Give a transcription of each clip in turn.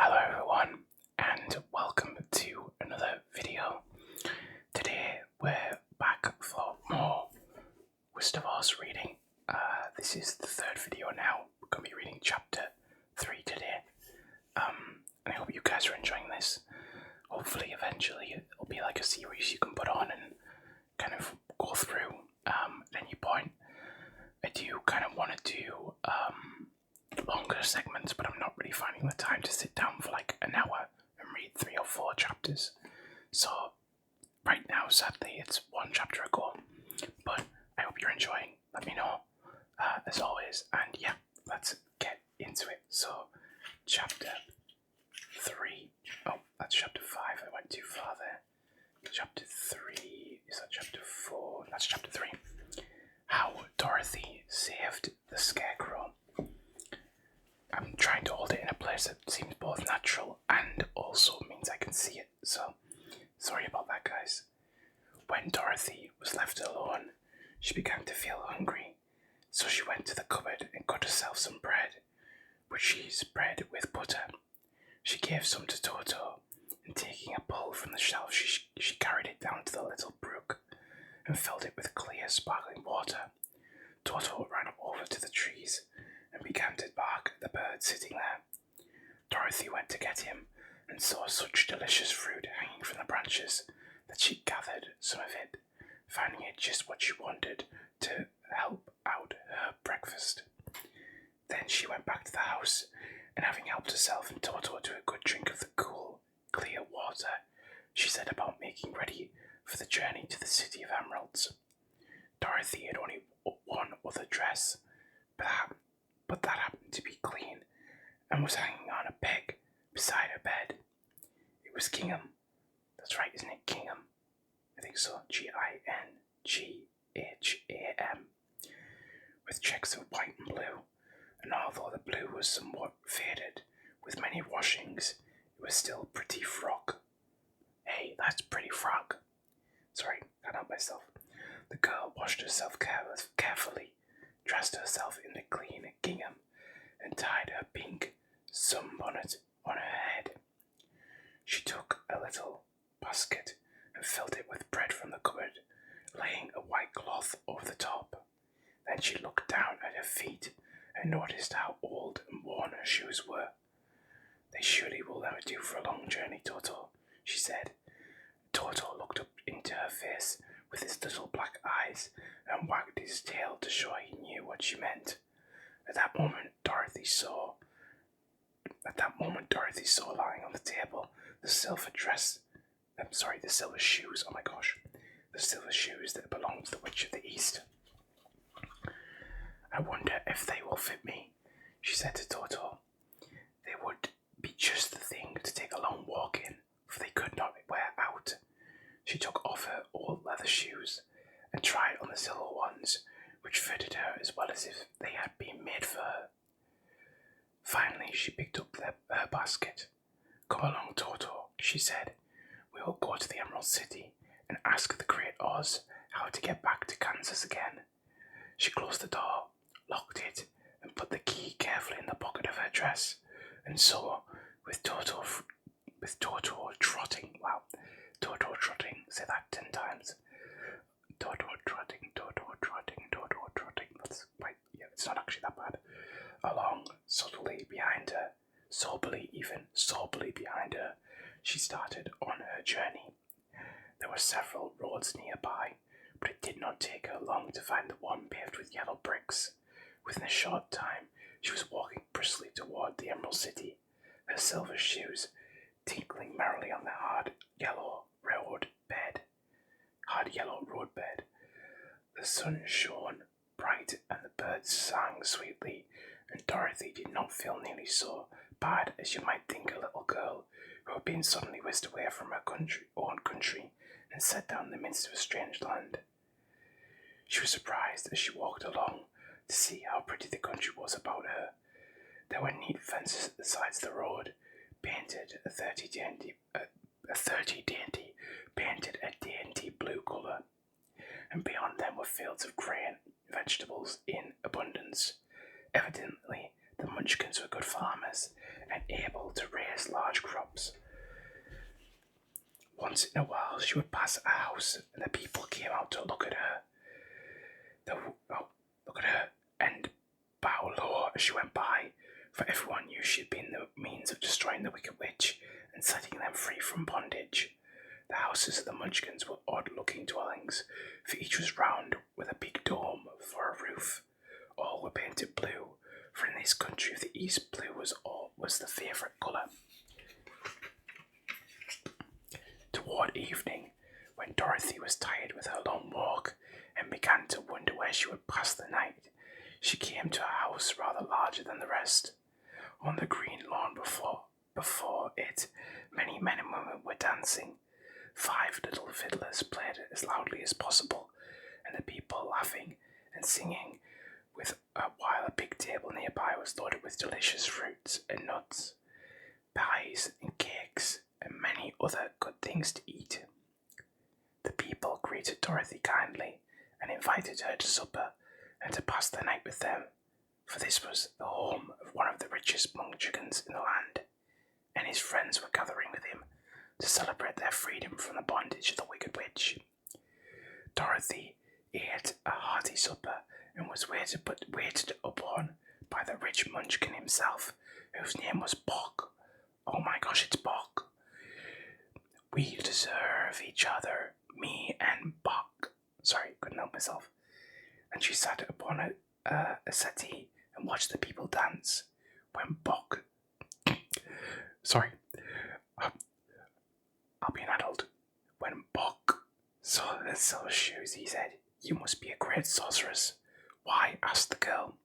Hello everyone, and welcome to another video. Today we're back for more Wizard of Oz reading. This is the third video now. We're going to be reading chapter 3 today. And I hope you guys are enjoying this. Hopefully eventually it'll be like a series you can put on and kind of go through at any point. I do kind of want to do longer segments, but I'm not really finding the time to sit down for like an hour and read 3 or 4 chapters. So right now, sadly, it's one chapter ago, but I hope you're enjoying. Let me know, as always, and yeah, let's get into it. So, chapter 3. Oh, that's chapter 5. I went too far there. Chapter 3. Is that chapter 4? That's chapter 3. How Dorothy saved the Scarecrow. I'm trying to hold it in a place that seems both natural and also means I can see it, so sorry about that, guys. When Dorothy was left alone, she began to feel hungry, so she went to the cupboard and got herself some bread, which she spread with butter. She gave some to Toto, and taking a bowl from the shelf, she carried it down to the little brook and filled it with clear, sparkling water. Toto ran over to the trees and began to bark at the bird sitting there. Dorothy went to get him and saw such delicious fruit hanging from the branches that she gathered some of it, finding it just what she wanted to help out her breakfast. Then she went back to the house, and having helped herself and Toto to a good drink of the cool, clear water, she set about making ready for the journey to the City of Emeralds. Dorothy had only one other dress, but that happened to be clean and was hanging on a peg beside her bed. It was Gingham. That's right, isn't it? Gingham. I think so. Gingham. With checks of white and blue, and although the blue was somewhat faded with many washings, it was still pretty frock. Hey, that's pretty frog. Sorry, got out myself. The girl washed herself carefully, dressed herself in the clean gingham, and tied her pink sunbonnet on her head. She took a little basket and filled it with bread from the cupboard, laying a white cloth over the top. Then she looked down at her feet and noticed how old and worn her shoes were. "They surely will never do for a long journey, Toto," she said. Toto looked up into her face with his little black eyes and wagged his tail to show he knew what she meant. At that moment, Dorothy saw lying on the table the silver shoes. Oh my gosh, the silver shoes that belonged to the Witch of the East. "I wonder if they will fit me," she said to Toto. "They would be just the thing to take a long walk in, for they could not wear out." She took off her old leather shoes and tried on the silver ones, which fitted her as well as if they had been made for her. Finally, she picked up her basket. "Come along, Toto," she said. "We will go to the Emerald City and ask the Great Oz how to get back to Kansas again." She closed the door, locked it, and put the key carefully in the pocket of her dress, and so, with Toto trotting, say that 10 times. Toto trotting, that's quite, yeah, it's not actually that bad. Along, soberly behind her, she started on her journey. There were several roads nearby, but it did not take her long to find the one paved with yellow bricks. Within a short time, she was walking briskly toward the Emerald City, her silver shoes tinkling merrily on the hard yellow road bed. The sun shone bright and the birds sang sweetly, and Dorothy did not feel nearly so bad as you might think a little girl who had been suddenly whisked away from her own country and set down in the midst of a strange land. She was surprised as she walked along to see how pretty the country was about her. There were neat fences at the sides of the road, painted a dainty blue colour, and beyond them were fields of grain and vegetables in abundance. Evidently, the Munchkins were good farmers, and able to raise large crops. Once in a while, she would pass a house, and the people came out to look at her. Look at her and bow low as she went by, for everyone knew she had been the means of destroying the Wicked Witch and setting them free from bondage. The houses of the Munchkins were odd-looking dwellings, for each was round with a big dome for a roof. All were painted blue, for in this country of the East, blue was the favourite colour. Toward evening, when Dorothy was tired with her long walk and began to wonder where she would pass the night, she came to a house rather larger than the rest. On the green lawn before it, many men and women were dancing. 5 little fiddlers played as loudly as possible, and the people laughing and singing, while a big table nearby was loaded with delicious fruits and nuts, pies and cakes, and many other good things to eat. The people greeted Dorothy kindly and invited her to supper and to pass the night with them, for this was the home of one of the richest Munchkins in the land, and his friends were gathering with him to celebrate their freedom from the bondage of the Wicked Witch. Dorothy ate a hearty supper and was waited upon by the rich Munchkin himself, whose name was Bock. Oh my gosh, it's Bock. We deserve each other, me and Bock. Sorry, couldn't help myself. And she sat upon a settee and watched the people dance. When Bock... Sorry. I'll be an adult. When Bock saw the silver shoes, he said, "You must be a great sorceress." "Why?" asked the girl.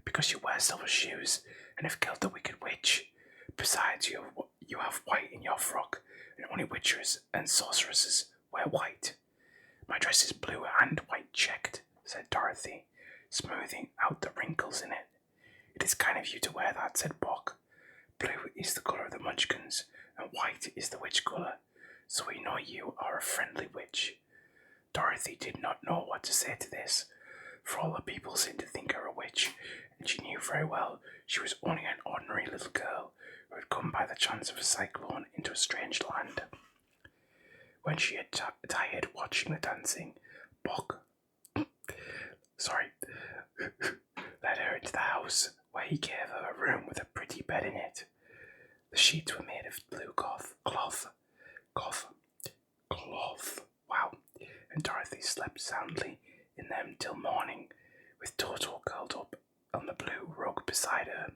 "Because you wear silver shoes and have killed the Wicked Witch. Besides, you have white in your frock, and only witches and sorceresses wear white." "My dress is blue and white checked," said Dorothy, smoothing out the wrinkles in it. "It is kind of you to wear that," said Bock. "Blue is the colour of the Munchkins, and white is the witch colour, so we know you are a friendly witch." Dorothy did not know what to say to this, for all the people seemed to think her a witch, and she knew very well she was only an ordinary little girl who had come by the chance of a cyclone into a strange land. When she had tired watching the dancing, Bock led her into the house, where he gave her a room with a pretty bed in it. The sheets were made of blue cloth. Wow. And Dorothy slept soundly in them till morning, with Toto curled up on the blue rug beside her.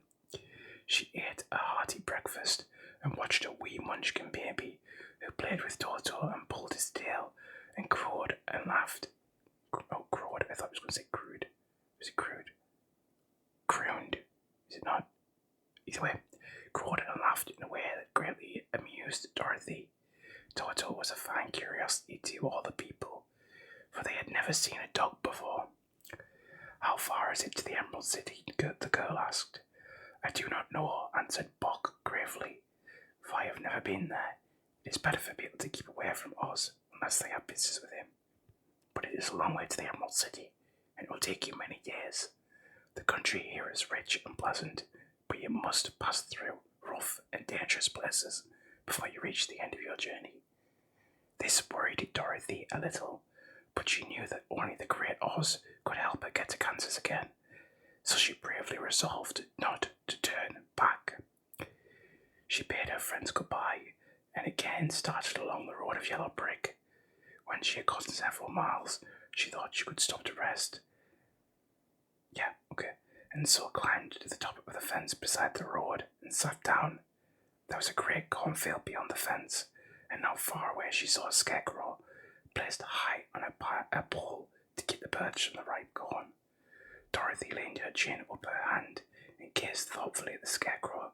She ate a hearty breakfast and watched a wee Munchkin baby who played with Toto and pulled his tail and crowed and laughed. Oh, crowed. I thought I was going to say crude. Was it crude? Crooned. Is it not? Either way, crowed and laughed in a way that greatly amused Dorothy. Toto was a fine curiosity to all the people, for they had never seen a dog before. "How far is it to the Emerald City?" the girl asked. "I do not know," answered Bock gravely, "for I have never been there. It is better for people to keep away from Oz unless they have business with him. But it is a long way to the Emerald City, and it will take you many days. The country here is rich and pleasant, but you must pass through rough and dangerous places before you reach the end of your journey." This worried Dorothy a little, but she knew that only the Great Oz could help her get to Kansas again, so she bravely resolved not to turn back. She bade her friends goodbye and again started along the road of yellow brick. When she had gone several miles, she thought she could stop to rest. And so climbed to the top of the fence beside the road and sat down. There was a great cornfield beyond the fence, and not far away she saw a scarecrow placed high on a pole to keep the birds from the ripe corn. Dorothy leaned her chin up her hand and gazed thoughtfully at the scarecrow.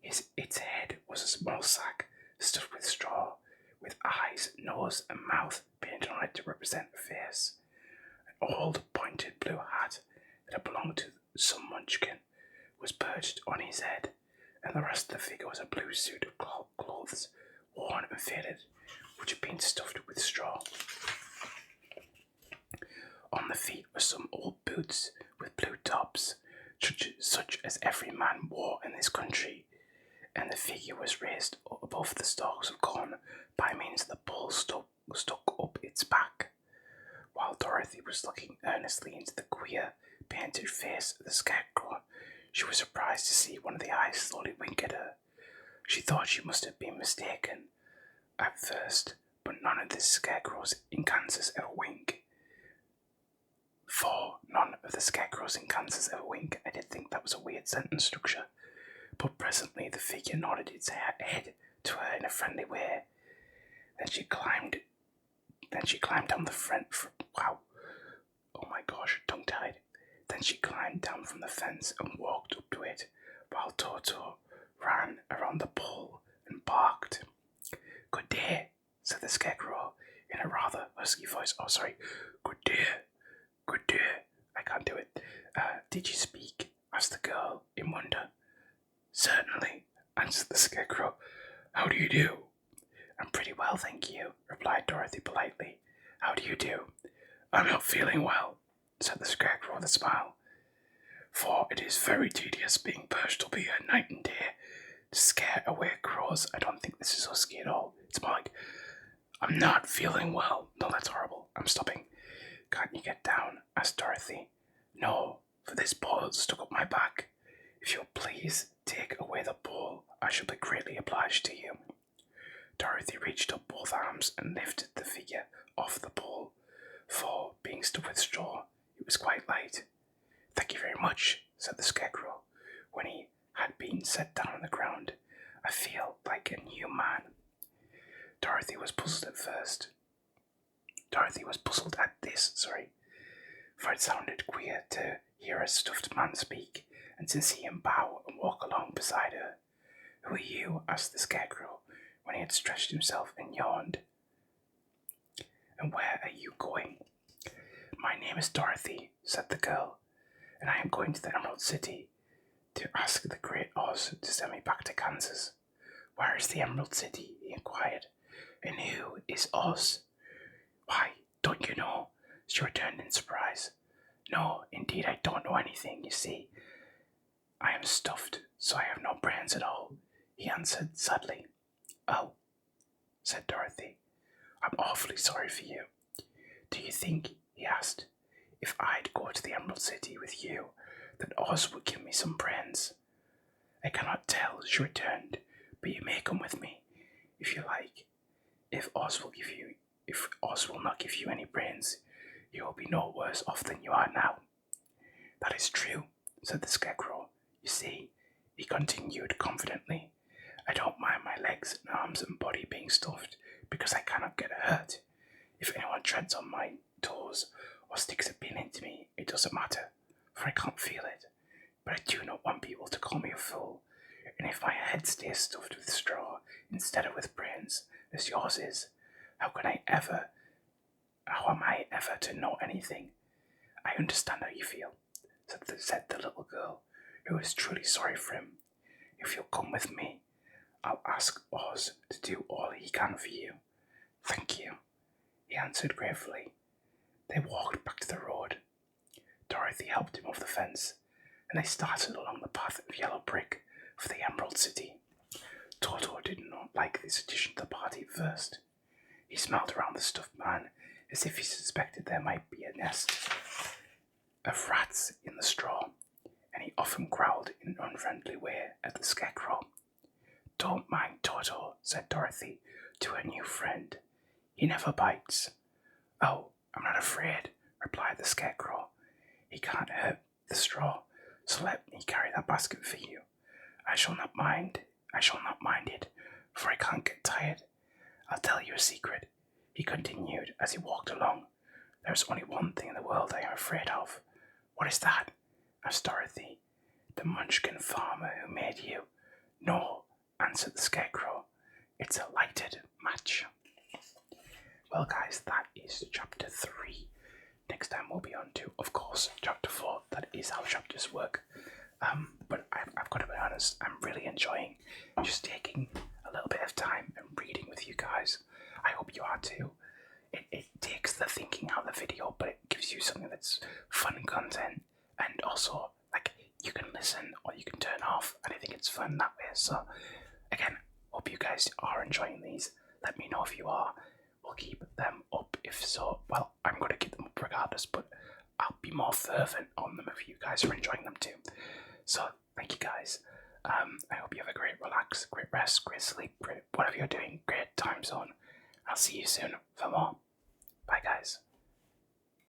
Its head was a small sack stuffed with straw, with eyes, nose, and mouth painted on it to represent a face. An old pointed blue hat that had belonged to some Munchkin was perched on his head, and the rest of the figure was a blue suit of clothes, worn and faded, which had been stuffed with straw. On the feet were some old boots with blue tops, such as every man wore in this country, and the figure was raised above the stalks of corn by means of the pole stuck up its back. While Dorothy was looking earnestly into the queer, painted face of the scarecrow, she was surprised to see one of the eyes slowly wink at her. She thought she must have been mistaken at first, but none of the scarecrows in Kansas ever wink. For none of the scarecrows in Kansas ever wink. I did think that was a weird sentence structure. But presently the figure nodded its head to her in a friendly way. Then she climbed down the front. Wow. Oh my gosh, tongue-tied. Then she climbed down from the fence and walked up to it, while Toto ran around the pole and barked. "Good day," said the scarecrow in a rather husky voice. Oh, sorry. "Good day. Good day." I can't do it. "Did you speak?" asked the girl in wonder. "Certainly," answered the scarecrow. "How do you do?" "I'm pretty well, thank you," replied Dorothy politely. "How do you do?" "I'm not feeling well," said the scarecrow with a smile. "For it is very tedious being perched up here night and day to scare away crows." I don't think this is husky at all. It's more like, "I'm not feeling well." No, that's horrible. I'm stopping. "Can't you get down?" asked Dorothy. "No, for this pole is stuck up my back. If you'll please take away the pole, I shall be greatly obliged to you." Dorothy reached up both arms and lifted the figure off the pole, for, being stuffed with straw, it was quite light. "Thank you very much," said the scarecrow, when he had been set down on the ground. "I feel like a new man." Dorothy was puzzled at this, for it sounded queer to hear a stuffed man speak, and to see him bow and walk along beside her. "Who are you?" asked the scarecrow, when he had stretched himself and yawned. "And where are you going?" "My name is Dorothy," said the girl, "and I am going to the Emerald City to ask the Great Oz to send me back to Kansas." "Where is the Emerald City?" he inquired. "And who is Oz?" "Why, don't you know?" she returned in surprise. "No, indeed I don't know anything. You see, I am stuffed, so I have no brains at all," he answered sadly. "Oh," said Dorothy, "I'm awfully sorry for you. Do you think," he asked, "if I'd go to the Emerald City with you, that Oz would give me some brains?" "I cannot tell," she returned, "but you may come with me, if you like. If Oz will not give you any brains, you will be no worse off than you are now." "That is true," said the scarecrow. "You see," he continued confidently, "I don't mind my legs and arms and body being stuffed, because I cannot get hurt. If anyone treads on my toes or sticks a pin into me, it doesn't matter, for I can't feel it. But I do not want people to call me a fool, and if my head stays stuffed with straw instead of with brains, as yours is, how am I ever to know anything?" "I understand how you feel," said the little girl, who was truly sorry for him. "If you'll come with me, I'll ask Oz to do all he can for you." "Thank you," he answered gratefully. They walked back to the road. Dorothy helped him over the fence, and they started along the path of yellow brick for the Emerald City. Toto did not like this addition to the party at first. He smelled around the stuffed man as if he suspected there might be a nest of rats in the straw, and he often growled in an unfriendly way at the scarecrow. "Don't mind Toto," said Dorothy to her new friend. "He never bites." "Oh, I'm not afraid," replied the scarecrow. "He can't hurt the straw, so let me carry that basket for you. I shall not mind it, for I can't get tired. I'll tell you a secret," he continued as he walked along. "There's only one thing in the world I am afraid of." "What is that?" asked Dorothy. "The Munchkin farmer who made you." "No," answered the scarecrow. "It's a lighted match." Well, guys, that is chapter 3. Next time we'll be on to, of course, chapter 4. That is how chapters work. But I've got to be honest, I'm really enjoying just taking a little bit of time and reading with you guys. I hope you are too. It takes the thinking out of the video, but it gives you something that's fun content, and also, like, you can listen or you can turn off, and I think it's fun that way. So again, hope you guys are enjoying these. Let me know if you are. We'll keep them up. If so, well, I'm going to keep them up regardless, but I'll be more fervent on them if you guys are enjoying them too. So, thank you guys. I hope you have a great relax, great rest, great sleep, great whatever you're doing, great time zone. I'll see you soon for more. Bye, guys.